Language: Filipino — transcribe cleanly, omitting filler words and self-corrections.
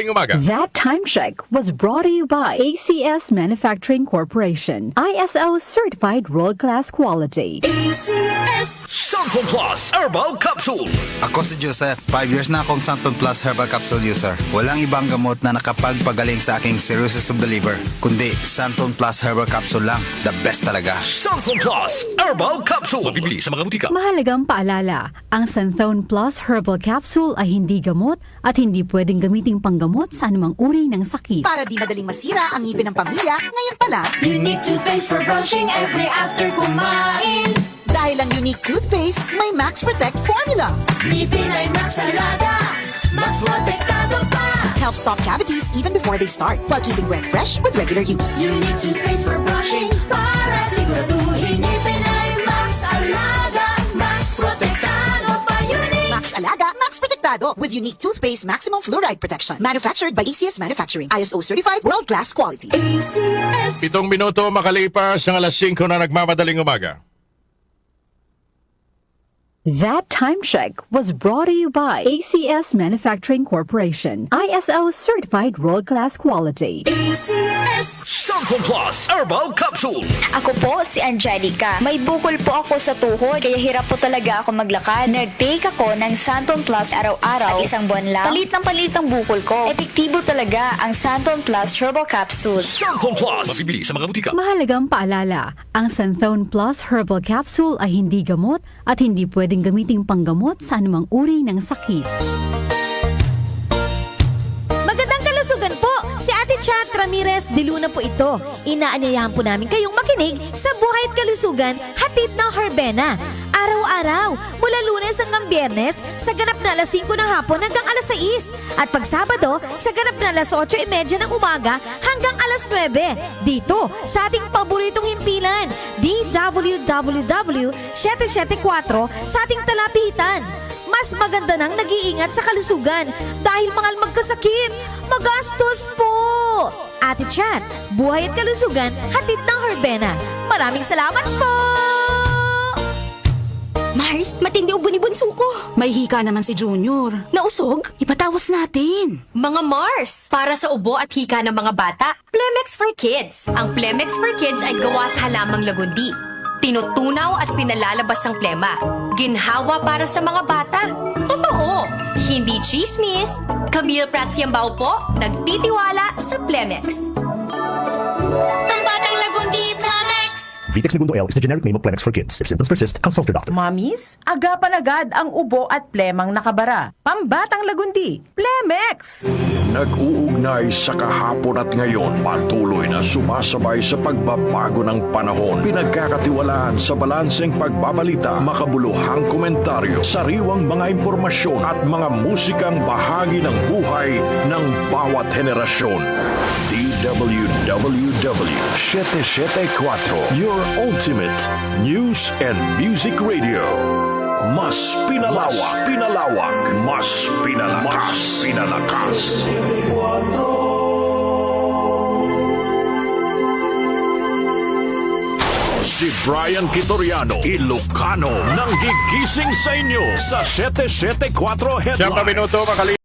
Madaling Umaga. That time check was brought to you by ACS Manufacturing Corporation. ISO certified world-class quality. ACS Santon Plus Herbal Capsule. Ako si Joseph. 5 years na akong Santon Plus Herbal Capsule user. Walang ibang gamot na nakapagpagaling sa aking cirrhosis of the liver, kundi Santon Plus Herbal Capsule lang. The best talaga. Santon Plus Herbal Capsule. Mabibili sa mga butika. Mahalagang paalala, ang Santhone Plus Herbal Capsule ay hindi gamot at hindi pwedeng gamiting panggamot sa anumang uri ng sakit. Para di madaling masira ang ngipin ng pamilya, ngayon pa lang, Unique toothpaste for brushing every after kumain. dahil ang unique toothpaste, may Max Protect formula. Ngipin ay Max Alaga, Max Protektado pa. Helps stop cavities even before they start, while keeping breath fresh with regular use. Unique toothpaste for brushing para siguraduhin ngipin ay Max Alaga, Max Protektado pa. Unique. Max Alaga, Max Protectado with unique toothpaste maximum fluoride protection. Manufactured by ACS Manufacturing. ISO certified world-class quality. ACS 7 minuto makalipas ang alas 5 na nagmamadaling umaga. That time check was brought to you by ACS Manufacturing Corporation. ISO certified world-class quality. ACS Santon Plus Herbal Capsule. Ako po si Angelica. May bukol po ako sa tuhod, kaya hirap po talaga ako maglakad. Nag-take ako ng Santon Plus araw-araw at 1 buwan lang. Palit ang bukol ko. Epektibo talaga ang Santon Plus Herbal Capsule. Santon Plus. Mabibili sa mga butika. Mahalagang paalala, ang Santhone Plus Herbal Capsule ay hindi gamot at hindi pwedeng gamiting panggamot sa anumang uri ng sakit. Magandang kalusugan po! Si Ate Chat Ramirez de Luna po ito. Inaanyayahan po namin kayong makinig sa Buhay at Kalusugan, hatid ng Herbena. Araw-araw, mula Lunes hanggang Biyernes, sa ganap na alas 5 ng hapon hanggang alas 6. At pag Sabado, sa ganap na alas 8:30 ng umaga hanggang alas 9. Dito, sa ating paboritong himpilan, DWWW 774 sa ating talapitan. Mas maganda nang nag-iingat sa kalusugan dahil mangal magkasakit. Magastos po! Ate Chat, Buhay at Kalusugan, hatid ng Herbena. Maraming salamat po! Mars, matindi ubo ni bunso ko. May hika naman si Junior. Nausog? Ipatawas natin. Mga Mars, para sa ubo at hika ng mga bata, Plemex for Kids. Ang Plemex for Kids ay gawa sa halamang lagundi. Tinutunaw at pinalalabas ang plema. Ginhawa para sa mga bata. Totoo! Hindi chismis. Camille Pratsiambao po, nagtitiwala sa Plemex. Ang batang lagundi, Plemex! Vitex Segundo L is the generic name of Plemex for kids. If symptoms persist, consult your doctor. Mamis, agapan agad ang ubo at plemang nakabara. Pambatang lagundi, Plemex! Nag-uugnay sa kahapon at ngayon, patuloy na sumasabay sa pagbabago ng panahon. Pinagkakatiwalaan sa balanseng pagbabalita, makabuluhang komentaryo, sariwang mga impormasyon at mga musikang bahagi ng buhay ng bawat henerasyon. DWWW 774, your ultimate news and music radio. Mas pinalawak, mas pinalakas. Si Brian Kitoriano, Ilocano, nang gigising sa inyo sa 774 Headline. 7 minuto makalipas.